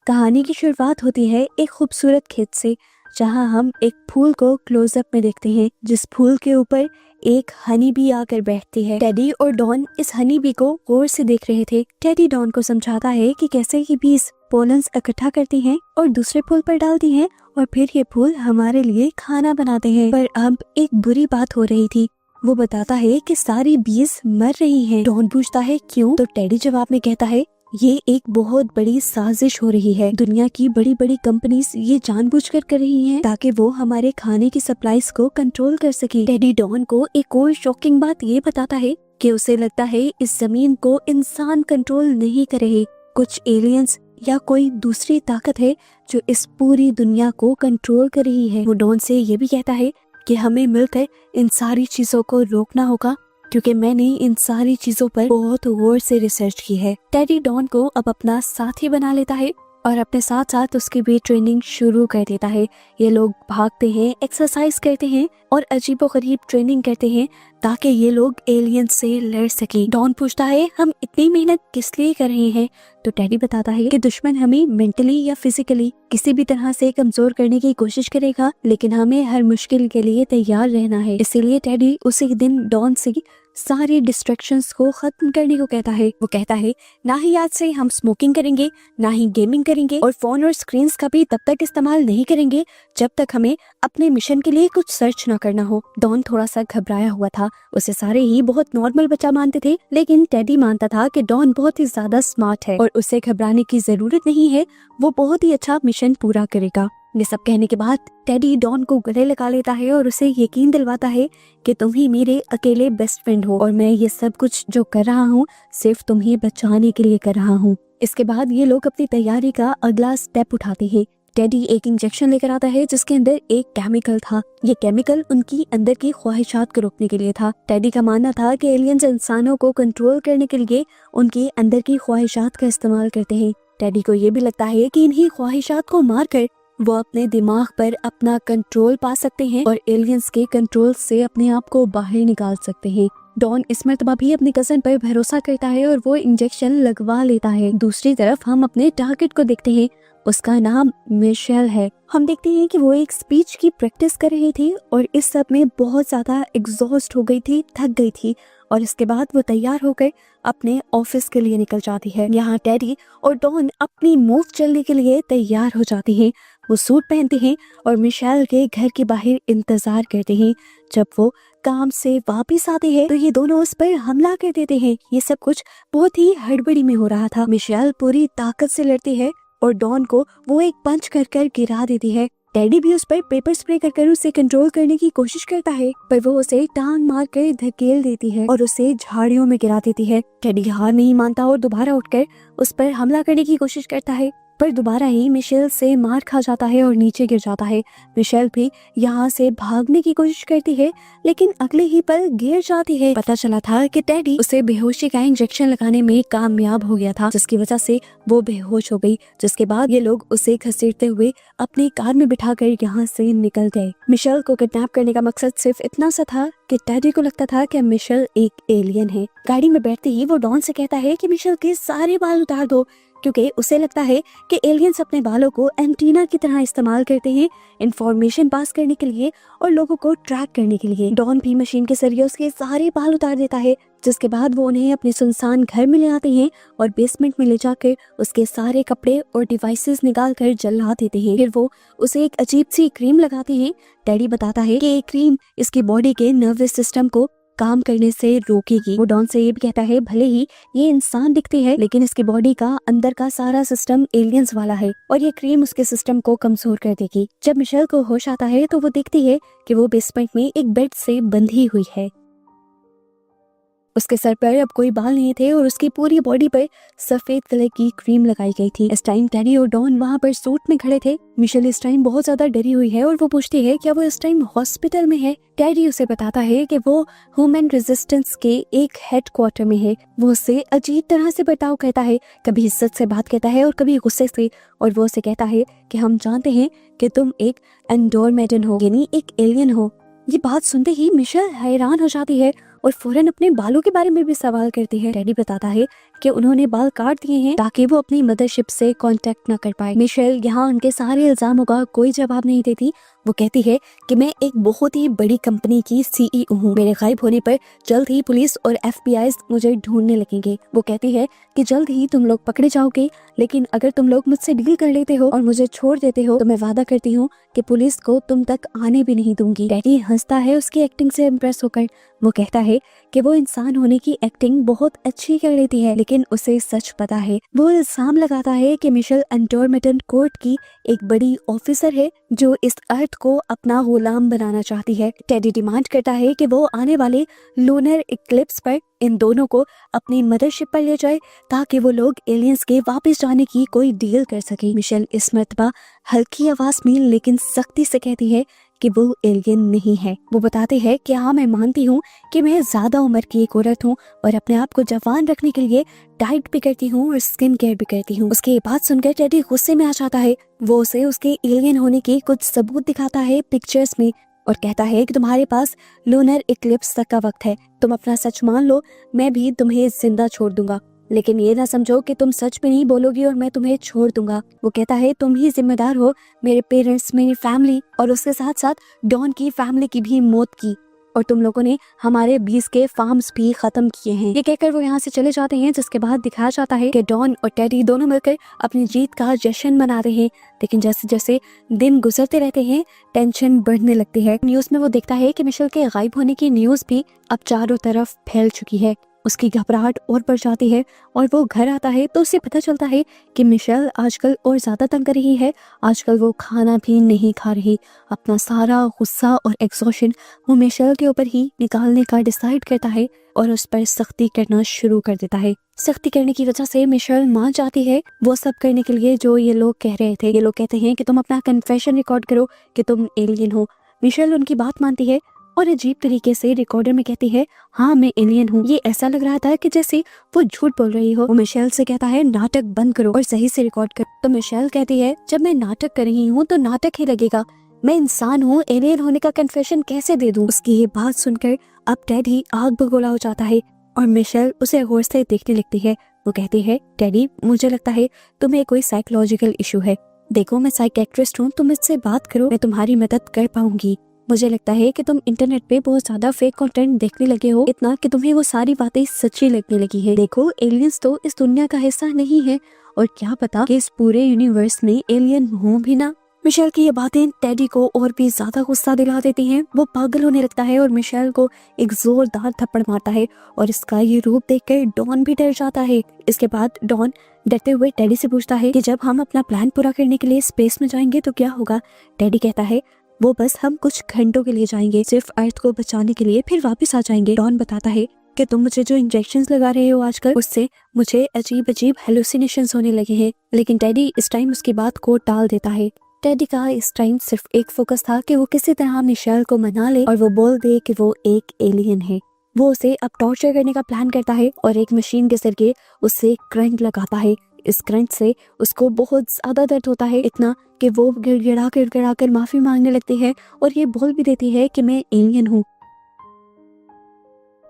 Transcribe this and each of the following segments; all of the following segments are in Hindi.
कहानी की शुरुआत होती है एक खूबसूरत खेत से, जहां हम एक फूल को क्लोजअप में देखते हैं, जिस फूल के ऊपर एक हनी बी आकर बैठती है। टेडी और डॉन इस हनी बी को गौर से देख रहे थे। टेडी डॉन को समझाता है कि कैसे ये बीज पोलन्स इकट्ठा करती हैं और दूसरे फूल पर डालती हैं और फिर ये फूल हमारे लिए खाना बनाते हैं। पर अब एक बुरी बात हो रही थी। वो बताता है कि सारी बीज मर रही हैं। डॉन पूछता है क्यों, तो टेडी जवाब में कहता है ये एक बहुत बड़ी साजिश हो रही है। दुनिया की बड़ी बड़ी कंपनीज ये जानबूझकर कर रही हैं ताकि वो हमारे खाने की सप्लाईज को कंट्रोल कर सके। टेडी डॉन को एक और शॉकिंग बात ये बताता है कि उसे लगता है इस जमीन को इंसान कंट्रोल नहीं कर रहे, कुछ एलियंस या कोई दूसरी ताकत है जो इस पूरी दुनिया को कंट्रोल कर रही है। वो डॉन से ये भी कहता है कि हमें मिलकर इन सारी चीजों को रोकना होगा, क्योंकि मैंने इन सारी चीजों पर बहुत गौर से रिसर्च की है। टेडी डॉन को अब अपना साथी बना लेता है और अपने साथ साथ उसकी भी ट्रेनिंग शुरू कर देता है। ये लोग भागते हैं, एक्सरसाइज करते हैं और अजीबोगरीब ट्रेनिंग करते हैं ताकि ये लोग एलियन से लड़ सके। डॉन पूछता है हम इतनी मेहनत किस लिए कर रहे हैं, तो टेडी बताता है कि दुश्मन हमें मेंटली या फिजिकली किसी भी तरह से कमजोर करने की कोशिश करेगा, लेकिन हमें हर मुश्किल के लिए तैयार रहना है। इसीलिए टेडी उसी दिन डॉन से सारी डिस्ट्रैक्शंस को खत्म करने को कहता है। वो कहता है ना ही आज से हम स्मोकिंग करेंगे, ना ही गेमिंग करेंगे और फोन और स्क्रीन्स का भी तब तक इस्तेमाल नहीं करेंगे जब तक हमें अपने मिशन के लिए कुछ सर्च ना करना हो। डॉन थोड़ा सा घबराया हुआ था। उसे सारे ही बहुत नॉर्मल बच्चा मानते थे, लेकिन टेडी मानता था कि डॉन बहुत ही ज्यादा स्मार्ट है और उसे घबराने की जरूरत नहीं है, वो बहुत ही अच्छा मिशन पूरा करेगा। ये सब कहने के बाद टेडी डॉन को गले लगा लेता है और उसे यकीन दिलवाता है कि तुम ही मेरे अकेले बेस्ट फ्रेंड हो और मैं ये सब कुछ जो कर रहा हूँ सिर्फ तुम्हें बचाने के लिए कर रहा हूँ। इसके बाद ये लोग अपनी तैयारी का अगला स्टेप उठाते हैं। टेडी एक इंजेक्शन लेकर आता है जिसके अंदर एक केमिकल था। ये केमिकल उनकी अंदर की ख्वाहिशात को रोकने के लिए था। टेडी का मानना था कि एलियंस इंसानों को कंट्रोल करने के लिए उनके अंदर की ख्वाहिशात का इस्तेमाल करते हैं। टेडी को ये भी लगता है कि इन्हीं ख्वाहिशात को मारकर वो अपने दिमाग पर अपना कंट्रोल पा सकते हैं और एलियंस के कंट्रोल से अपने आप को बाहर निकाल सकते हैं। डॉन इस मर्तबा भी अपने कजन पर भरोसा करता है और वो इंजेक्शन लगवा लेता है। दूसरी तरफ हम अपने टारगेट को देखते हैं, उसका नाम मिशेल है। हम देखते हैं कि वो एक स्पीच की प्रैक्टिस कर रही थी और इस सब में बहुत ज्यादा एग्जॉस्ट हो गई थी, थक गई थी और इसके बाद वो तैयार होकर अपने ऑफिस के लिए निकल जाती है। यहाँ टेडी और डॉन अपनी मूव चलने के लिए तैयार हो जाते हैं। वो सूट पहनते हैं और मिशेल के घर के बाहर इंतजार करते हैं। जब वो काम से वापस आते हैं तो ये दोनों उस पर हमला कर देते हैं। ये सब कुछ बहुत ही हड़बड़ी में हो रहा था। मिशेल पूरी ताकत से लड़ती है और डॉन को वो एक पंच कर कर गिरा देती है। टेडी भी उस पर पेपर स्प्रे कर कर उसे कंट्रोल करने की कोशिश करता है, पर वो उसे टांग मार कर धकेल देती है और उसे झाड़ियों में गिरा देती है। टेडी हार नहीं मानता और दोबारा उठकर उस पर हमला करने की कोशिश करता है, पर दोबारा ही मिशेल से मार खा जाता है और नीचे गिर जाता है। मिशेल भी यहाँ से भागने की कोशिश करती है, लेकिन अगले ही पल गिर जाती है। पता चला था कि टेडी उसे बेहोशी का इंजेक्शन लगाने में कामयाब हो गया था, जिसकी वजह से वो बेहोश हो गई। जिसके बाद ये लोग उसे घसीटते हुए अपनी कार में बिठाकर यहाँ से निकल गए। मिशेल को किडनैप करने का मकसद सिर्फ इतना सा था कि टेडी को लगता था कि मिशेल एक एलियन है। गाड़ी में बैठते ही वो डॉन से कहता है कि मिशेल के सारे बाल उतार दो, क्योंकि उसे लगता है कि एलियंस अपने बालों को एंटीना की तरह इस्तेमाल करते हैं इंफॉर्मेशन पास करने के लिए और लोगों को ट्रैक करने के लिए। डॉन भी मशीन के जरिए उसके सारे बाल उतार देता है, जिसके बाद वो उन्हें अपने सुनसान घर में ले आते हैं और बेसमेंट में ले जाकर उसके सारे कपड़े और डिवाइसेस निकाल कर जला देते हैं। फिर वो उसे एक अजीब सी क्रीम लगाते हैं। टेडी बताता है कि ये क्रीम इसकी बॉडी के नर्वस सिस्टम को काम करने से रोकेगी। वो डॉन से ये भी कहता है भले ही ये इंसान दिखती है, लेकिन इसकी बॉडी का अंदर का सारा सिस्टम एलियंस वाला है और ये क्रीम उसके सिस्टम को कमजोर कर देगी। जब मिशेल को होश आता है तो वो देखती है कि वो बेसमेंट में एक बेड से बंधी हुई है। उसके सर पर अब कोई बाल नहीं थे और उसकी पूरी बॉडी पर सफेद कलर की क्रीम लगाई गई थी। इस टाइम टेडी और डॉन वहाँ पर सूट में खड़े थे। मिशेल इस टाइम बहुत ज्यादा डरी हुई है और वो पूछती है क्या वो इस टाइम हॉस्पिटल में है। टेडी उसे बताता है कि वो ह्यूमन रेजिस्टेंस के एक हेडक्वार्टर में है। वो उससे अजीब तरह से बर्ताव करता है, कभी इज्जत से बात करता है और कभी गुस्से से, और वो उसे कहता है कि हम जानते हैं कि तुम एक एंडोरमेडन हो, यानी एक एलियन हो। ये बात सुनते ही मिशेल हैरान हो जाती है और फौरन अपने बालों के बारे में भी सवाल करती है। टेडी बताता है कि उन्होंने बाल काट दिए हैं ताकि वो अपनी मदरशिप से कांटेक्ट ना कर पाए। मिशेल यहाँ उनके सारे इल्जामों का कोई जवाब नहीं देती। वो कहती है कि मैं एक बहुत ही बड़ी कंपनी की सीईओ हूँ, मेरे गायब होने पर जल्द ही पुलिस और FBI मुझे ढूंढने लगेंगे। वो कहती है कि जल्द ही तुम लोग पकड़े जाओगे, लेकिन अगर तुम लोग मुझसे डील कर लेते हो और मुझे छोड़ देते हो तो मैं वादा करती हूँ कि पुलिस को तुम तक आने भी नहीं दूंगी। डैडी हंसता है उसकी एक्टिंग से इम्प्रेस होकर। वो कहता है कि वो इंसान होने की एक्टिंग बहुत अच्छी कर लेती है, लेकिन उसे सच पता है। वो इल्जाम लगाता है कि मिशेल अंडरमिटन कोर्ट की एक बड़ी ऑफिसर है जो इस अर्थ को अपना गुलाम बनाना चाहती है। टेडी डिमांड करता है कि वो आने वाले लूनर इक्लिप्स पर इन दोनों को अपनी मदरशिप पर ले जाए ताकि वो लोग एलियंस के वापस जाने की कोई डील कर सके। मिशेल इस मर्तबा हल्की आवाज में लेकिन सख्ती से कहती है कि वो एलियन नहीं है। वो बताते हैं कि हाँ, मैं मानती हूँ कि मैं ज्यादा उम्र की एक औरत हूँ और अपने आप को जवान रखने के लिए डाइट भी करती हूँ और स्किन केयर भी करती हूँ। उसकी ये बात सुनकर टेडी गुस्से में आ जाता है। वो उसे उसके एलियन होने के कुछ सबूत दिखाता है पिक्चर्स में और कहता है कि तुम्हारे पास लूनर इक्लिप्स तक का वक्त है, तुम अपना सच मान लो, मैं भी तुम्हें जिंदा छोड़ दूंगा, लेकिन ये ना समझो कि तुम सच में नहीं बोलोगी और मैं तुम्हें छोड़ दूंगा। वो कहता है तुम ही जिम्मेदार हो मेरे पेरेंट्स, मेरी फैमिली और उसके साथ साथ डॉन की फैमिली की भी मौत की, और तुम लोगों ने हमारे 20 के फार्म्स भी खत्म किए हैं। ये कहकर वो यहाँ से चले जाते हैं, जिसके बाद दिखाया जाता है कि डॉन और टेडी दोनों मिलकर अपनी जीत का जश्न मना रहे हैं। लेकिन जैसे जैसे दिन गुजरते रहते हैं टेंशन बढ़ने लगती है। न्यूज में वो देखता है कि मिशेल के गायब होने की न्यूज भी अब चारों तरफ फैल चुकी है। उसकी घबराहट और बढ़ जाती है और वो घर आता है तो उसे पता चलता है कि मिशेल आजकल और ज्यादा तंग कर रही है। आजकल वो खाना भी नहीं खा रही। अपना सारा गुस्सा और एग्जॉशन वो मिशेल के ऊपर ही निकालने का डिसाइड करता है और उस पर सख्ती करना शुरू कर देता है। सख्ती करने की वजह से मिशेल मान जाती है वो सब करने के लिए जो ये लोग कह रहे थे। ये लोग कहते हैं कि तुम अपना कन्फेशन रिकॉर्ड करो कि तुम एलियन हो। मिशेल उनकी बात मानती है और अजीब तरीके से रिकॉर्डर में कहती है हाँ मैं एलियन हूँ। ये ऐसा लग रहा था कि जैसे वो झूठ बोल रही हो। वो मिशेल से कहता है नाटक बंद करो और सही से रिकॉर्ड करो। तो मिशेल कहती है जब मैं नाटक कर रही हूँ तो नाटक ही लगेगा, मैं इंसान हूँ, एलियन होने का कन्फेशन कैसे दे दूँ। उसकी ये बात सुनकर अब टेडी आग बगोला हो जाता है और मिशेल उसे गौर से देखने लगती है। वो कहती है टेडी मुझे लगता है तुम्हें कोई साइकोलॉजिकल इशू है। देखो मैं साइकेट्रिस्ट हूँ, तुम इससे बात करो, मैं तुम्हारी मदद कर पाऊंगी। मुझे लगता है कि तुम इंटरनेट पे बहुत ज्यादा फेक कंटेंट देखने लगे हो, इतना कि तुम्हें वो सारी बातें सच्ची लगने लगी है। देखो एलियंस तो इस दुनिया का हिस्सा नहीं है और क्या पता कि इस पूरे यूनिवर्स में एलियन हो भी ना। मिशेल की ये बातें टेडी को और भी ज्यादा गुस्सा दिला देती हैं। वो पागल होने लगता है और मिशेल को एक जोरदार थप्पड़ मारता है और इसका ये रूप देखकर डॉन भी डर जाता है। इसके बाद डॉन डरते हुए टेडी से पूछता है कि जब हम अपना प्लान पूरा करने के लिए स्पेस में जाएंगे तो क्या होगा। टेडी कहता है वो बस हम कुछ घंटों के लिए जाएंगे, सिर्फ अर्थ को बचाने के लिए, फिर वापस आ जाएंगे। डॉन बताता है कि तुम मुझे जो इंजेक्शंस लगा रहे हो आजकल उससे मुझे अजीब अजीब हेलुसिनेशंस होने लगे हैं। लेकिन टेडी इस टाइम उसकी बात को टाल देता है। टेडी का इस टाइम सिर्फ एक फोकस था कि वो किसी तरह मिशेल को मना ले और वो बोल दे कि वो एक एलियन है। वो उसे अब टॉर्चर करने का प्लान करता है और एक मशीन के जरिए उससे करंट लगाता है। इस करंट से उसको बहुत ज्यादा दर्द होता है, इतना कि वो गिड़गिड़ा कर माफी मांगने लगती है और ये बोल भी देती है कि मैं एलियन हूँ।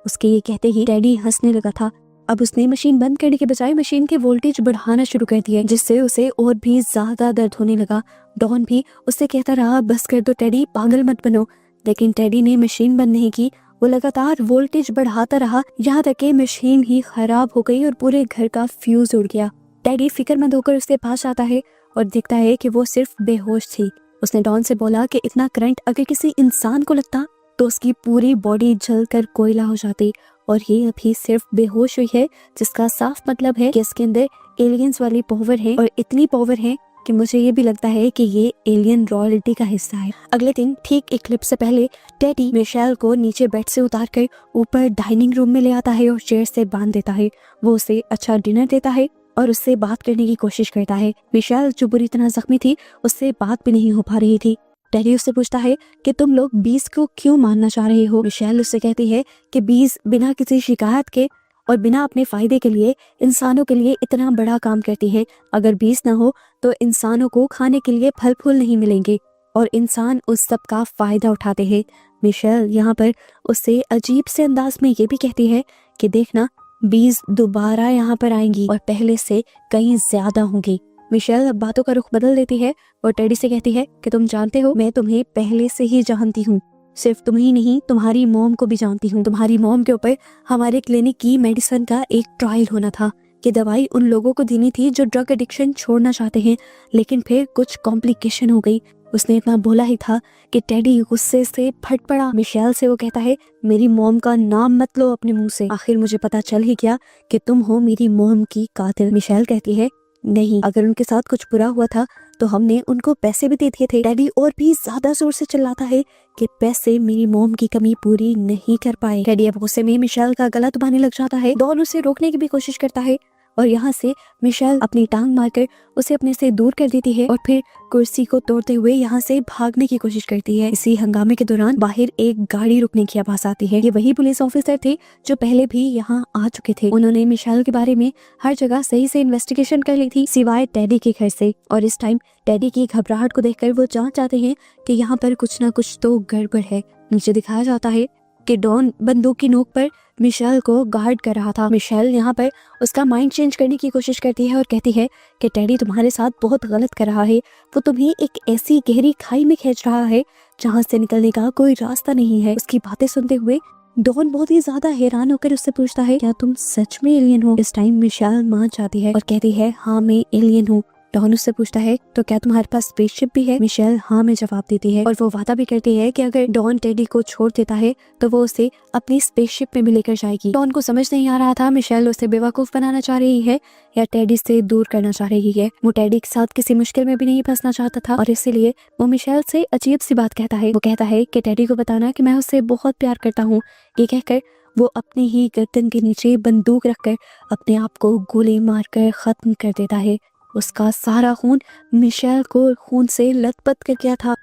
उसके ये कहते ही टेडी हंसने लगा था। अब उसने मशीन बंद करने के बजाय मशीन के वोल्टेज बढ़ाना शुरू कर दिया, जिससे उसे और भी ज्यादा दर्द होने लगा। डॉन भी उससे कहता रहा बस कर दो टेडी, पागल मत बनो। लेकिन टेडी ने मशीन बंद नहीं की। वो लगातार वोल्टेज बढ़ाता रहा यहाँ तक कि मशीन ही खराब हो गई और पूरे घर का फ्यूज उड़ गया। टेडी फिक्रमंद होकर उसके पास आता है और देखता है कि वो सिर्फ बेहोश थी। उसने डॉन से बोला कि इतना करंट अगर किसी इंसान को लगता तो उसकी पूरी बॉडी जलकर कोयला हो जाती और ये अभी सिर्फ बेहोश हुई है, जिसका साफ मतलब है कि इसके अंदर एलियंस वाली पावर है और इतनी पावर है कि मुझे ये भी लगता है कि ये एलियन रॉयल्टी का हिस्सा है। अगले दिन ठीक इक्लिप्स से पहले टेडी मिशेल को नीचे बेड से उतार कर ऊपर डाइनिंग रूम में ले आता है और चेयर से बांध देता है। वो उसे अच्छा डिनर देता है और उससे बात करने की कोशिश करता है। मिशेल जो बुरी तरह जख्मी थी उससे बात भी नहीं हो पा रही थी। टेडी उससे पूछता है कि तुम लोग बीस को क्यों मारना चाह रहे हो। मिशेल उससे कहती है कि बीस बिना किसी शिकायत के और बिना अपने फायदे के लिए इंसानों के लिए इतना बड़ा काम करती है। अगर बीस ना हो तो इंसानों को खाने के लिए फल फूल नहीं मिलेंगे और इंसान उस सब का फायदा उठाते हैं। मिशेल यहाँ पर उससे अजीब से अंदाज में ये भी कहती है कि देखना बीज दोबारा यहाँ पर आएंगी और पहले से कहीं ज्यादा होंगी। मिशेल अब बातों का रुख बदल देती है और टेडी से कहती है कि तुम जानते हो, मैं तुम्हें पहले से ही जानती हूँ। सिर्फ तुम ही नहीं, तुम्हारी मॉम को भी जानती हूँ। तुम्हारी मॉम के ऊपर हमारे क्लिनिक की मेडिसिन का एक ट्रायल होना था कि दवाई उन लोगों को देनी थी जो ड्रग एडिक्शन छोड़ना चाहते हैं, लेकिन फिर कुछ कॉम्प्लिकेशन हो गई। उसने इतना बोला ही था कि टेडी गुस्से से फट पड़ा। मिशेल से वो कहता है, मेरी मॉम का नाम मत लो अपने मुंह से। आखिर मुझे पता चल ही गया कि तुम हो मेरी मॉम की कातिल। मिशेल कहती है, नहीं, अगर उनके साथ कुछ बुरा हुआ था तो हमने उनको पैसे भी दे दिए थे। टेडी और भी ज्यादा जोर से चिल्लाता है कि पैसे मेरी मॉम की कमी पूरी नहीं कर पाए। टेडी अब गुस्से में मिशेल का गला दबाने लग जाता है। डॉन उसे रोकने की भी कोशिश करता है और यहाँ से मिशेल अपनी टांग मारकर उसे अपने से दूर कर देती है और फिर कुर्सी को तोड़ते हुए यहाँ से भागने की कोशिश करती है। इसी हंगामे के दौरान बाहर एक गाड़ी रुकने की आवाज आती है। ये वही पुलिस ऑफिसर थे जो पहले भी यहाँ आ चुके थे। उन्होंने मिशेल के बारे में हर जगह सही से इन्वेस्टिगेशन कर ली थी, सिवाय टेडी के घर से। और इस टाइम टेडी की घबराहट को देखकर वो जान जाते हैं कि यहाँ पर कुछ ना कुछ तो गड़बड़ है। नीचे दिखाया जाता है कि डॉन बंदूक की नोक पर मिशेल को गार्ड कर रहा था। मिशेल यहाँ पर उसका माइंड चेंज करने की कोशिश करती है और कहती है कि टेडी तुम्हारे साथ बहुत गलत कर रहा है। वो तुम्हें एक ऐसी गहरी खाई में खींच रहा है जहाँ से निकलने का कोई रास्ता नहीं है। उसकी बातें सुनते हुए डॉन बहुत ही ज्यादा हैरान होकर उससे पूछता है, क्या तुम सच में एलियन हो? इस टाइम मिशेल मान जाती है और कहती है, हाँ मैं एलियन हूँ। डॉन उससे पूछता है, तो क्या तुम्हारे पास स्पेसशिप भी है? मिशेल हाँ में जवाब देती है और वो वादा भी करती है कि अगर डॉन टेडी को छोड़ देता है तो वो उसे अपनी स्पेसशिप में भी लेकर जाएगी। डॉन को समझ नहीं आ रहा था मिशेल उसे बेवकूफ बनाना चाह रही है या टेडी से दूर करना चाह रही है। वो टेडी के साथ किसी मुश्किल में भी नहीं फंसना चाहता था और इसीलिए वो मिशेल से अजीब सी बात कहता है। वो कहता है कि टेडी को बताना कि मैं उससे बहुत प्यार करता हूँ। ये कहकर वो अपने ही गर्दन के नीचे बंदूक रखकर अपने आप को गोली मारकर खत्म कर देता है। उसका सारा खून मिशेल को खून से लथपथ कर गया था।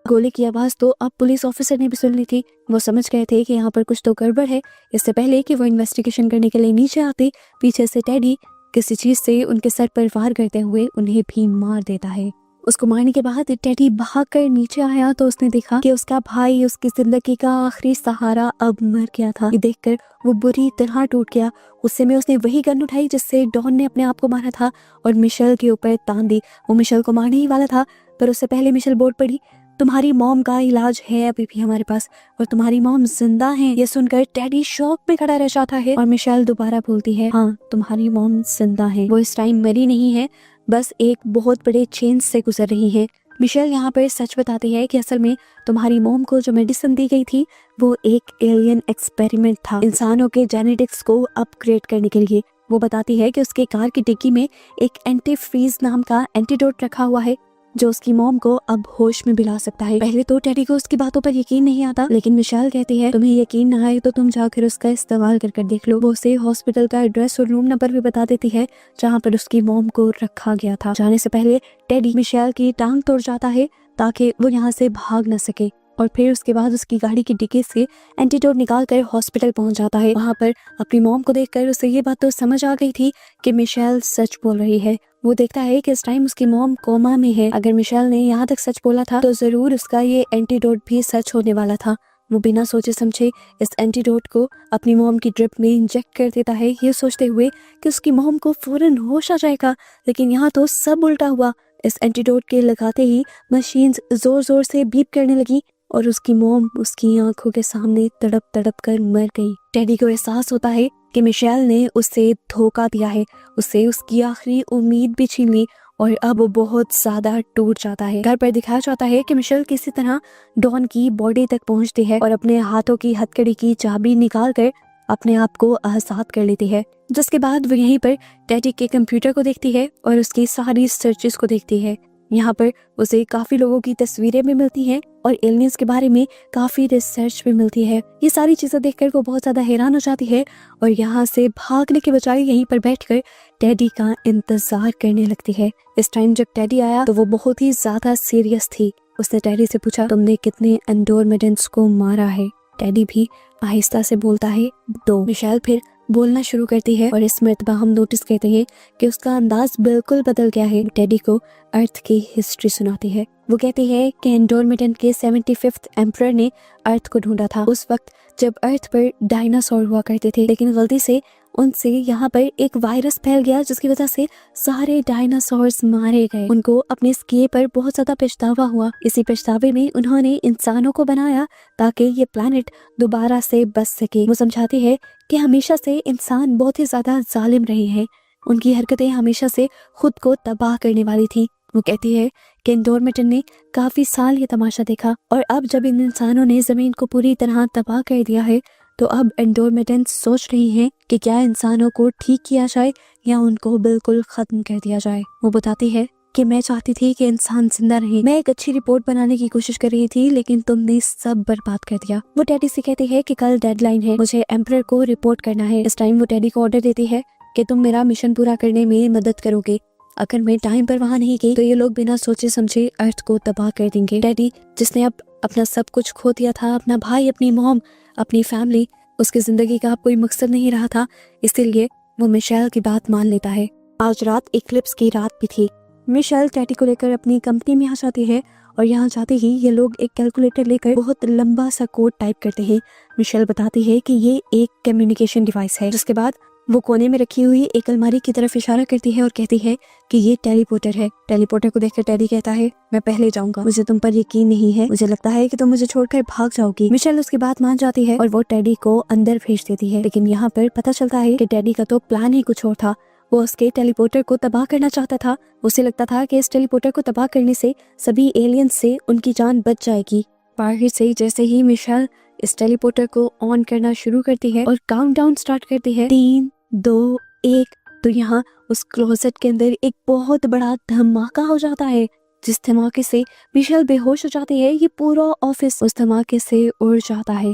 गोली की आवाज तो अब पुलिस ऑफिसर ने भी सुन ली थी। वो समझ गए थे कि यहाँ पर कुछ तो गड़बड़ है। इससे पहले कि वो इन्वेस्टिगेशन करने के लिए नीचे आते, पीछे से टेडी किसी चीज से उनके सर पर वार करते हुए उन्हें भी मार देता है। उसको मारने के बाद टेडी भागकर नीचे आया तो उसने देखा कि उसका भाई उसकी जिंदगी का आखिरी सहारा अब मर गया था। ये देखकर वो बुरी तरह टूट गया। उससे में उसने वही गन उठाई जिससे डॉन ने अपने आप को मारा था और मिशेल के ऊपर तान दी। वो मिशेल को मारने ही वाला था, पर उससे पहले मिशेल बोल पड़ी, तुम्हारी मॉम का इलाज है अभी भी हमारे पास और तुम्हारी मॉम जिंदा है। ये सुनकर टेडी शॉक में खड़ा रह जाता है और मिशेल दोबारा बोलती है, हाँ तुम्हारी मॉम जिंदा है। वो इस टाइम मरी नहीं है, बस एक बहुत बड़े चेंज से गुजर रही है। मिशेल यहाँ पर सच बताती है कि असल में तुम्हारी मॉम को जो मेडिसिन दी गई थी वो एक एलियन एक्सपेरिमेंट था, इंसानों के जेनेटिक्स को अपग्रेड करने के लिए। वो बताती है कि उसके कार की डिक्की में एक एंटी फ्रीज नाम का एंटीडोट रखा हुआ है जो उसकी मॉम को अब होश में दिला सकता है। पहले तो टेडी को उसकी बातों पर यकीन नहीं आता, लेकिन मिशेल कहती है तुम्हें यकीन ना आए तो तुम जाकर उसका इस्तेमाल कर देख लो। वो उसे हॉस्पिटल का एड्रेस और रूम नंबर भी बता देती है जहाँ पर उसकी मॉम को रखा गया था। जाने से पहले टेडी मिशेल की टांग तोड़ जाता है ताकि वो यहाँ से भाग न सके और फिर उसके बाद उसकी गाड़ी की डिक्की से एंटीडोट निकाल कर हॉस्पिटल पहुंच जाता है। वहाँ पर अपनी मॉम को देखकर उसे ये बात तो समझ आ गई थी कि मिशेल सच बोल रही है। वो देखता है कि इस टाइम उसकी मॉम कोमा में है। अगर मिशेल ने यहाँ तक सच बोला था तो जरूर उसका ये एंटीडोट भी सच होने वाला था। वो बिना सोचे समझे इस एंटीडोट को अपनी मॉम की ड्रिप में इंजेक्ट कर देता है, ये सोचते हुए कि उसकी मॉम को फौरन होश आ जाएगा, लेकिन यहाँ तो सब उल्टा हुआ। इस एंटीडोट के लगाते ही मशीन जोर जोर से बीप करने लगी और उसकी मॉम उसकी आंखों के सामने तड़प तड़प कर मर गई। टेडी को एहसास होता है कि मिशेल ने उसे धोखा दिया है, उसे उसकी आखिरी उम्मीद भी छीन ली और अब वो बहुत ज्यादा टूट जाता है। घर पर दिखाया जाता है कि मिशेल किसी तरह डॉन की बॉडी तक पहुंचती है और अपने हाथों की हथकड़ी की चाबी निकाल कर अपने आप को आजाद कर लेती है। जिसके बाद वो यहीं पर टेडी के कंप्यूटर को देखती है और उसकी सारी सर्चेस को देखती है। यहाँ पर उसे काफी लोगों की तस्वीरें भी मिलती हैं और एलियंस के बारे में काफी रिसर्च भी मिलती है। ये सारी चीजें देखकर वो बहुत ज्यादा हैरान हो जाती है और यहाँ से भागने के बजाय यहीं पर बैठकर टेडी का इंतजार करने लगती है। इस टाइम जब टेडी आया तो वो बहुत ही ज्यादा सीरियस थी। उसने टेडी से पूछा, तुमने कितने एंडोरमेडेंट्स को मारा है? टेडी भी आहिस्ता से बोलता है, 2। मिशेल फिर बोलना शुरू करती है और इस मर्तबा हम नोटिस करते हैं कि उसका अंदाज बिल्कुल बदल गया है। टेडी को अर्थ की हिस्ट्री सुनाती है। वो कहती है कि एंडोरमिटन के 75th एम्परर ने अर्थ को ढूंढा था उस वक्त जब अर्थ पर डायनासोर हुआ करते थे, लेकिन गलती से उनसे यहाँ पर एक वायरस फैल गया जिसकी वजह से सारे डायनासोर्स मारे गए। उनको अपने इस किए पर बहुत ज्यादा पछतावा हुआ। इसी पछतावे में उन्होंने इंसानों को बनाया ताकि ये प्लैनेट दोबारा से बच सके। वो समझाती है कि हमेशा से इंसान बहुत ही ज्यादा जालिम रहे हैं, उनकी हरकतें हमेशा से खुद को तबाह करने वाली थी। वो कहती है कि एंडोरमिटन ने काफी साल ये तमाशा देखा और अब जब इन इंसानों ने जमीन को पूरी तरह तबाह कर दिया है तो अब एंडोरमिटन सोच रही हैं कि क्या इंसानों को ठीक किया जाए या उनको बिल्कुल खत्म कर दिया जाए। वो बताती है कि मैं चाहती थी कि इंसान जिंदा रहे। मैं एक अच्छी रिपोर्ट बनाने की कोशिश कर रही थी लेकिन तुमने सब बर्बाद कर दिया। वो टेडी से कहती है कि कल डेडलाइन है, मुझे एम्परर को रिपोर्ट करना है। इस टाइम वो टेडी को ऑर्डर देती है कि तुम मेरा मिशन पूरा करने में मदद करोगे। अगर मैं टाइम पर वहाँ नहीं गई तो ये लोग बिना सोचे समझे अर्थ को तबाह कर देंगे। टेडी जिसने अब अपना सब कुछ खो दिया था, अपना भाई, अपनी मॉम, अपनी फैमिली, उसकी जिंदगी का अब कोई मकसद नहीं रहा था, इसीलिए वो मिशेल की बात मान लेता है। आज रात इक्लिप्स की रात भी थी। मिशेल टेडी को लेकर अपनी कंपनी में आ जाती है और यहाँ जाते ही ये लोग एक कैलकुलेटर लेकर बहुत लंबा सा कोड टाइप करते हैं। मिशेल बताती है कि ये एक कम्युनिकेशन डिवाइस है। जिसके बाद वो कोने में रखी हुई एक अलमारी की तरफ इशारा करती है और कहती है कि ये टेलीपोर्टर है। टेलीपोर्टर को देखकर टेडी कहता है, मैं पहले जाऊंगा, मुझे तुम पर यकीन नहीं है, मुझे लगता है कि तुम मुझे छोड़कर भाग जाओगी। मिशेल उसकी बात मान जाती है और वो टेडी को अंदर भेज देती है। लेकिन यहाँ पर पता चलता है कि टेडी का तो प्लान ही कुछ और था। वो उसके टेलीपोर्टर को तबाह करना चाहता था। उसे लगता था कि इस टेलीपोर्टर को तबाह करने से सभी एलियंस से उनकी जान बच जाएगी। बाहर से जैसे ही मिशेल इस टेलीपोर्टर को ऑन करना शुरू करती है और काउंटडाउन स्टार्ट करती है 3, 2, 1, तो यहाँ उस क्लोजेट के अंदर एक बहुत बड़ा धमाका हो जाता है जिस धमाके से मिशेल बेहोश हो जाती है। ये पूरा ऑफिस उस धमाके से उड़ जाता है।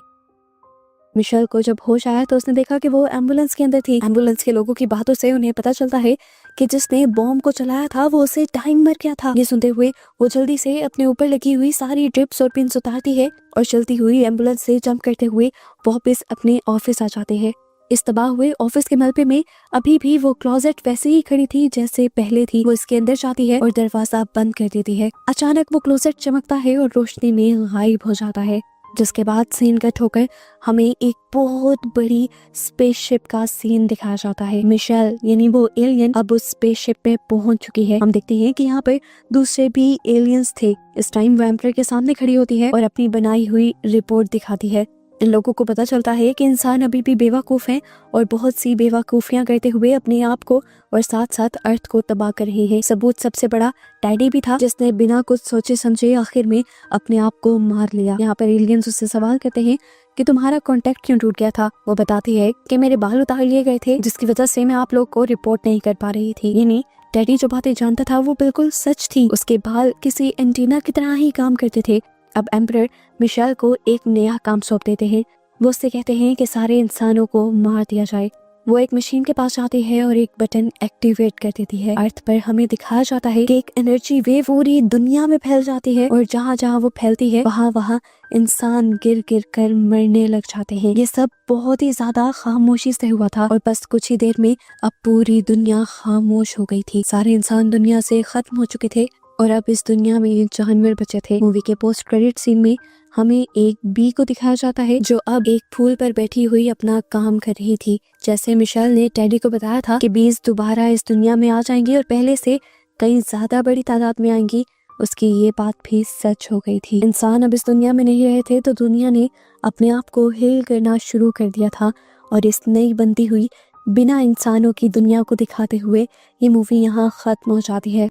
मिशेल को जब होश आया तो उसने देखा कि वो एम्बुलेंस के अंदर थी। एम्बुलेंस के लोगों की बातों से उन्हें पता चलता है कि जिसने बॉम्ब को चलाया था वो उसे टाइम मर गया था। ये सुनते हुए वो जल्दी से अपने ऊपर लगी हुई सारी ड्रिप्स और पिन्स उतारती है और चलती हुई एम्बुलेंस से जंप करते हुए वापस अपने ऑफिस आ जाते हैं। इस तबाह हुए ऑफिस के मलबे में अभी भी वो क्लोजेट वैसे ही खड़ी थी जैसे पहले थी। वो इसके अंदर जाती है और दरवाजा बंद कर देती है। अचानक वो क्लोजेट चमकता है और रोशनी में गायब हो जाता है। जिसके बाद सीन कट होकर हमें एक बहुत बड़ी स्पेसशिप का सीन दिखाया जाता है। मिशेल यानी वो एलियन अब उस स्पेसशिप पे पहुंच चुकी है। हम देखते हैं कि यहाँ पर दूसरे भी एलियंस थे। इस टाइम वो एम्परर के सामने खड़ी होती है और अपनी बनाई हुई रिपोर्ट दिखाती है। इन लोगों को पता चलता है कि इंसान अभी भी बेवकूफ हैं और बहुत सी बेवकूफियां करते हुए अपने आप को और साथ साथ अर्थ को तबाह कर रहे हैं। सबूत सबसे बड़ा टेडी भी था जिसने बिना कुछ सोचे समझे आखिर में अपने आप को मार लिया। यहाँ पर एलियंस उससे सवाल करते हैं कि तुम्हारा कांटेक्ट क्यों टूट गया था। वो बताती है कि मेरे बाल उतार लिए गए थे जिसकी वजह से मैं आप लोग को रिपोर्ट नहीं कर पा रही थी। यानी टेडी जो बातें जानता था वो बिल्कुल सच थी। उसके बाल किसी एंटीना की तरह ही काम करते थे। अब एम्परर मिशेल को एक नया काम सौंप देते हैं। वो उससे कहते हैं कि सारे इंसानों को मार दिया जाए। वो एक मशीन के पास जाती है और एक बटन एक्टिवेट कर देती है। अर्थ पर हमें दिखाया जाता है कि एक एनर्जी वेव पूरी दुनिया में फैल जाती है और जहाँ जहाँ वो फैलती है वहाँ वहाँ इंसान गिर गिर कर मरने लग जाते हैं। ये सब बहुत ही ज्यादा खामोशी से हुआ था और बस कुछ ही देर में अब पूरी दुनिया खामोश हो गई थी। सारे इंसान दुनिया से खत्म हो चुके थे और अब इस दुनिया में जानवर बचे थे। मूवी के पोस्ट क्रेडिट सीन में हमें एक बी को दिखाया जाता है जो अब एक फूल पर बैठी हुई अपना काम कर रही थी। जैसे मिशेल ने टेडी को बताया था कि बीज दोबारा इस दुनिया में आ जाएंगी और पहले से कहीं ज्यादा बड़ी तादाद में आएंगी, उसकी ये बात भी सच हो गई थी। इंसान अब इस दुनिया में नहीं रहे थे तो दुनिया ने अपने आप को हील करना शुरू कर दिया था और इस नई बनती हुई बिना इंसानों की दुनिया को दिखाते हुए ये मूवी यहाँ खत्म हो जाती है।